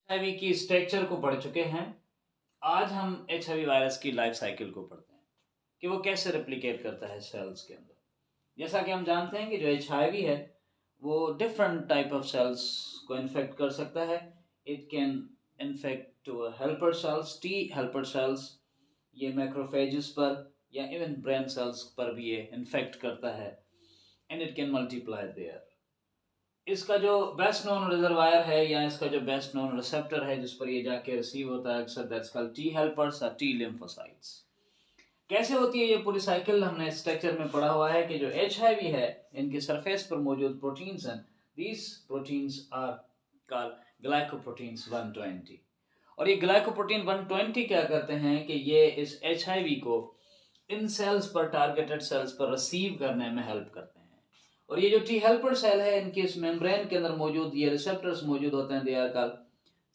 HIV की structure को पढ़ चुके हैं। आज हम एचआईवी वायरस की लाइफ साइकिल को पढ़ते हैं कि वो कैसे रेप्लिकेट करता है सेल्स के अंदर। जैसा कि हम जानते हैं कि जो एचआईवी है वो डिफरेंट टाइप ऑफ सेल्स को इन्फेक्ट कर सकता है। It can infect to helper cells, T helper cells, ये मैक्रोफेजेस पर या इवन ब्रेन सेल्स पर भी ये इन्फेक्ट करता है and it can multiply there. इसका जो बेस्ट नोन रिजर्वायर है या इसका जो बेस्ट नोन रिसेप्टर है जिस पर ये जाके रिसीव होता है अक्सर, दैट्स कॉल्ड टी हेल्पर्स और टी लिम्फोसाइट्स। कैसे होती है ये पूरी साइकिल, हमने स्ट्रक्चर में पढ़ा हुआ है कि जो एचआईवी है इनके सरफेस पर मौजूद प्रोटीन्स हैं, these proteins are called glycoproteins 120। और ये ग्लाइकोप्रोटीन 120 क्या करते हैं कि ये इस एचआईवी को इन सेल्स पर, टारगेटेड सेल्स पर रिसीव करने में हेल्प करते हैं। और ये जो टी हेल्पर सेल है इनके इस मेम्ब्रेन के अंदर मौजूद ये रिसेप्टर्स मौजूद होते हैं, they are called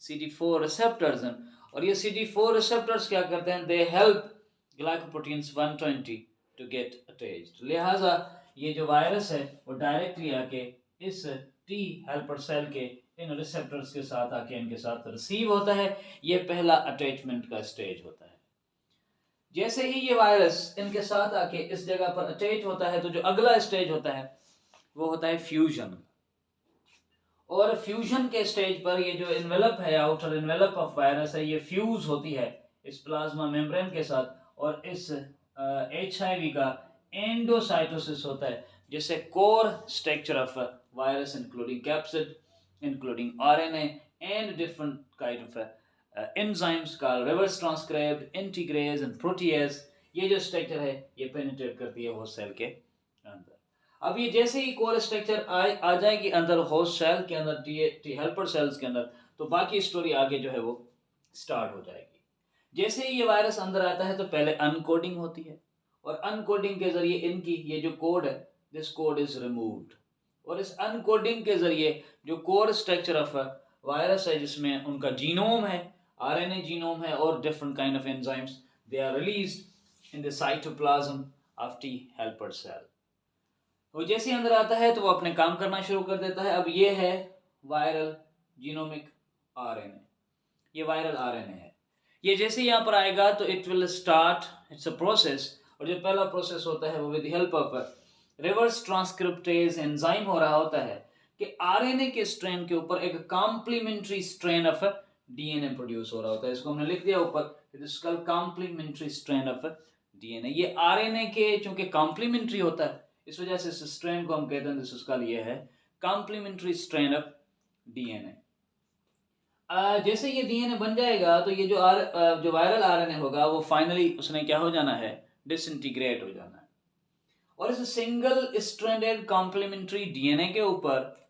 CD4 receptors. और ये CD4 रिसेप्टर्स क्या करते हैं, they help glycoproteins 120 to get attached. लिहाजा ये जो वायरस है वो डायरेक्टली आके इस टी हेल्पर सेल के इन रिसेप्टर्स के साथ आके इनके साथ रिसीव होता है। ये पहला अटैचमेंट का स्टेज होता है। जैसे ही ये वायरस इनके साथ आके इस जगह पर अटैच होता है तो जो अगला स्टेज होता है वो होता है फ्यूजन। और फ्यूजन के स्टेज पर ये जो इन्वेलप है, आउटर इन्वेलप ऑफ वायरस है, ये फ्यूज होती है इस प्लाज्मा मेम्ब्रेन के साथ और इस एचआईवी का एंडोसाइटोसिस होता है, जिससे core structure of virus including capsid, including RNA and different kind of enzymes का reverse transcribed, integrase and protease, ये जो स्ट्रक्चर है ये पेनिट्रेट करती है वो सेल के अंदर। अब ये जैसे ही कोर स्ट्रक्चर आ जाएगी अंदर होस्ट सेल के अंदर, टी हेल्पर सेल्स के अंदर, तो बाकी स्टोरी आगे जो है वो स्टार्ट हो जाएगी। जैसे ही ये वायरस अंदर आता है तो पहले अनकोडिंग होती है और अनकोडिंग के जरिए इनकी ये जो कोड है, दिस कोड इज रिमूव्ड। और इस अनकोडिंग के जरिए जो कोर स्ट्रक्चर ऑफ वायरस है जिसमें उनका जीनोम है, आरएनए जीनोम है और different kind of enzymes, they are released in the cytoplasm of T helper cell. वो जैसे अंदर आता है तो वो अपने काम करना शुरू कर देता है। अब ये है वायरल जीनोमिक आरएनए, ये वायरल आरएनए है। ये जैसे यहाँ पर आएगा तो it will start it's a process. और जो पहला प्रोसेस होता है वो with help of reverse transcriptase enzyme हो रहा होता है कि आरएनए के स्ट्रैंड के ऊपर एक complementary strand of DNA produce हो रहा होता है। इसको हमने लिख दिया ऊपर, this is called complementary strand of DNA. ये आरएनए के चूंकि कॉम्प्लीमेंट्री होता है इस वजह से इस स्ट्रैंड को हम कहते हैं, दिस इसका ये है कॉम्प्लीमेंट्री स्ट्रैंड ऑफ डीएनए। जैसे ये डीएनए बन जाएगा तो ये जो वायरल आरएनए होगा वो फाइनली उसने क्या हो जाना है, डिसइंटीग्रेट हो जाना है। और इस सिंगल स्ट्रैंडेड कॉम्प्लीमेंट्री डीएनए के ऊपर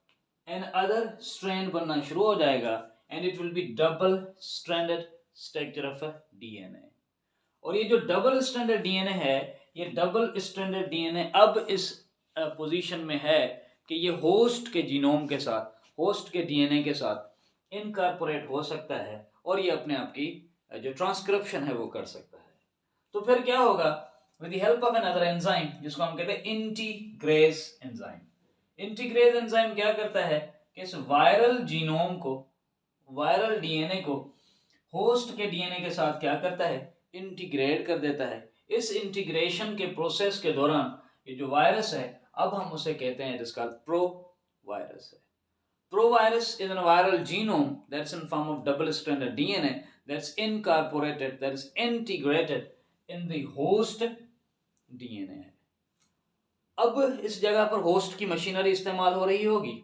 एन अदर स्ट्रैंड बनना शुरू हो जाएगा and it will be double stranded structure of DNA. और ये जो डबल स्ट्रैंडेड डीएनए है, ये डबल स्ट्रैंडेड डीएनए अब इस पोजीशन में है कि ये होस्ट के जीनोम के साथ, होस्ट के डीएनए के साथ इनकॉर्पोरेट हो सकता है और ये अपने आप की जो ट्रांसक्रिप्शन है वो कर सकता है। तो फिर क्या होगा, with the help of another enzyme जिसको हम कहते हैं इंटीग्रेज एंजाइम। इंटीग्रेज एंजाइम क्या करता है कि इस वायरल जीनोम को, वायरल डीएनए को होस्ट के डीएनए के साथ क्या करता है, इंटीग्रेट कर देता है। इस इंटीग्रेशन के प्रोसेस के दौरान ये जो वायरस है अब हम उसे कहते हैं जिसका प्रो वायरस है। Provirus is a viral genome that's in form of double-stranded DNA that's incorporated, that is integrated in the host DNA है। अब इस जगह पर होस्ट की मशीनरी इस्तेमाल हो रही होगी,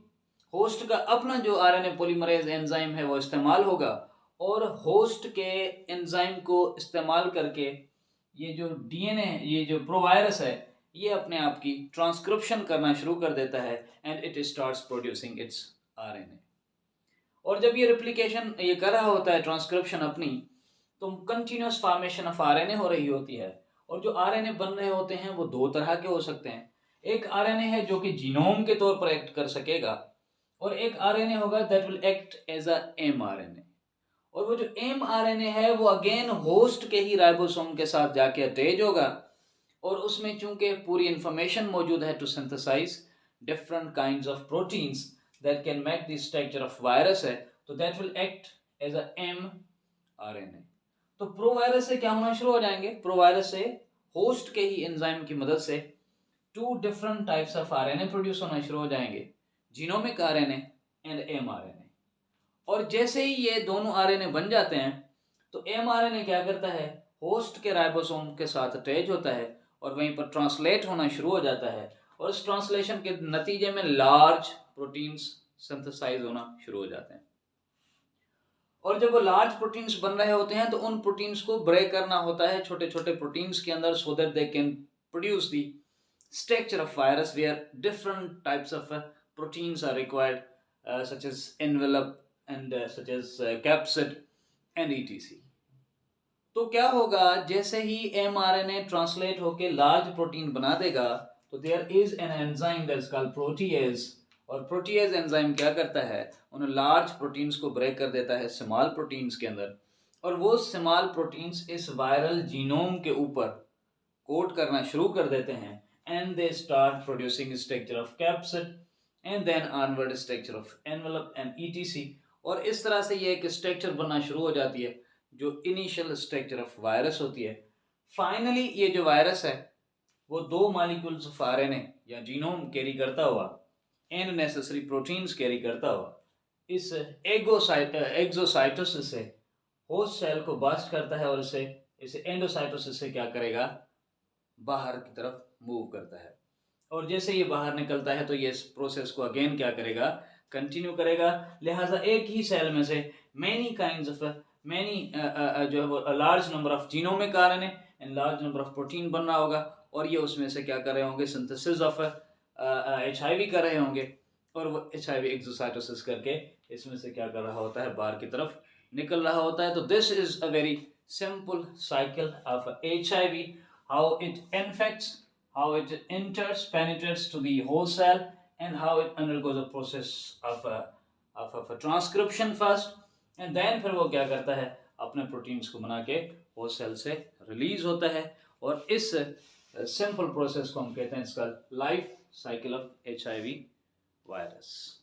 होस्ट का अपना जो आरएनए पॉलीमरेज एंजाइम है वो इस्तेमाल होगा और होस्ट के एंजाइम को इस्तेमाल करके ये जो डीएनए, ये जो प्रोवायरस है, ये अपने आप की ट्रांसक्रिप्शन करना शुरू कर देता है and it starts producing it's RNA. और जब ये रेप्लिकेशन ये कर रहा होता है ट्रांसक्रिप्शन अपनी, तो कंटिन्यूस फॉर्मेशन ऑफ आरएनए हो रही होती है। और जो आरएनए बन रहे होते हैं वो दो तरह के हो सकते हैं। एक आरएनए है जो कि जीनोम के तौर पर एक्ट कर सकेगा और एक आरएनए होगा that will act as a mRNA. और वो जो एमआरएनए है वो अगेन होस्ट के ही राइबोसोम के साथ जाके अटैच होगा और उसमें चूंकि पूरी इंफॉर्मेशन मौजूद है to synthesise different kinds of proteins that can make the structure of virus है, तो that will act as a mRNA। तो प्रोवायरस से क्या होना शुरू हो जाएंगे, प्रोवायरस से होस्ट के ही एंजाइम की मदद से 2 different types of RNA produce होना शुरू हो जाएंगे, जीनोमिक RNA एंड mRNA। और जैसे ही ये दोनों RNA बन जाते हैं तो mRNA क्या करता है, होस्ट के राइबोसोम के साथ अटैच होता है और वहीं पर ट्रांसलेट होना शुरू हो जाता है, और इस ट्रांसलेशन के नतीजे में लार्ज प्रोटीन्स सिंथेसाइज होना शुरू हो जाते हैं। और जब वो लार्ज प्रोटीन्स बन रहे होते हैं तो उन प्रोटीन्स को ब्रेक करना होता है छोटे छोटे प्रोटीन्स के अंदर, so that they can produce the structure of virus where different types of proteins are required, such as envelope and such as capsid and etc। तो क्या होगा, जैसे ही mRNA ट्रांसलेट होके लार्ज प्रोटीन बना देगा तो there is an enzyme that is called protease, और प्रोटीएज एंजाइम क्या करता है, उन लार्ज प्रोटीन्स को ब्रेक कर देता है स्मॉल प्रोटीन्स के अंदर, और वो स्मॉल प्रोटीन्स इस वायरल जीनोम के ऊपर कोड करना शुरू कर देते हैं, and they start producing structure of capsid and then onward structure of envelope and etc। और इस तरह से ये एक स्ट्रक्चर बनना शुरू हो जाती है जो इनिशियल स्ट्रक्चर ऑफ वायरस होती है। फाइनली ये जो वायरस है वो 2 मॉलिक्यूल्स ऑफ RNA या जीनोम कैरी करता हुआ एंड नेसेसरी प्रोटीन्स कैरी करता हुआ इस एक्सोसाइटोसिस से होस्ट सेल को बस्ट करता है, और इसे एंडोसाइटोसिस से क्या करेगा, बाहर की तरफ मूव करता है। और जैसे ये बाहर निकलता है तो ये इस प्रोसेस को अगेन क्या करेगा, कंटिन्यू करेगा। लिहाजा एक ही सेल में से मैनी जो है वो large number of genomic RNA and large number of protein बन रहा होगा, और ये उसमें से क्या कर रहे होंगे, सिंथेसिस ऑफ HIV कर रहे होंगे, और वो HIV एक्सोसाइटोसिस करके इसमें से क्या कर रहा होता है, बाहर की तरफ निकल रहा होता है। तो this is a very simple cycle of HIV, how it infects, how it enters, penetrates to the host cell, and how it undergoes a process of a transcription first, and then फिर वो क्या करता है, अपने proteins को बना के host cell से रिलीज होता है, और इस सिंपल प्रोसेस को हम कहते हैं इसका life cycle of HIV virus.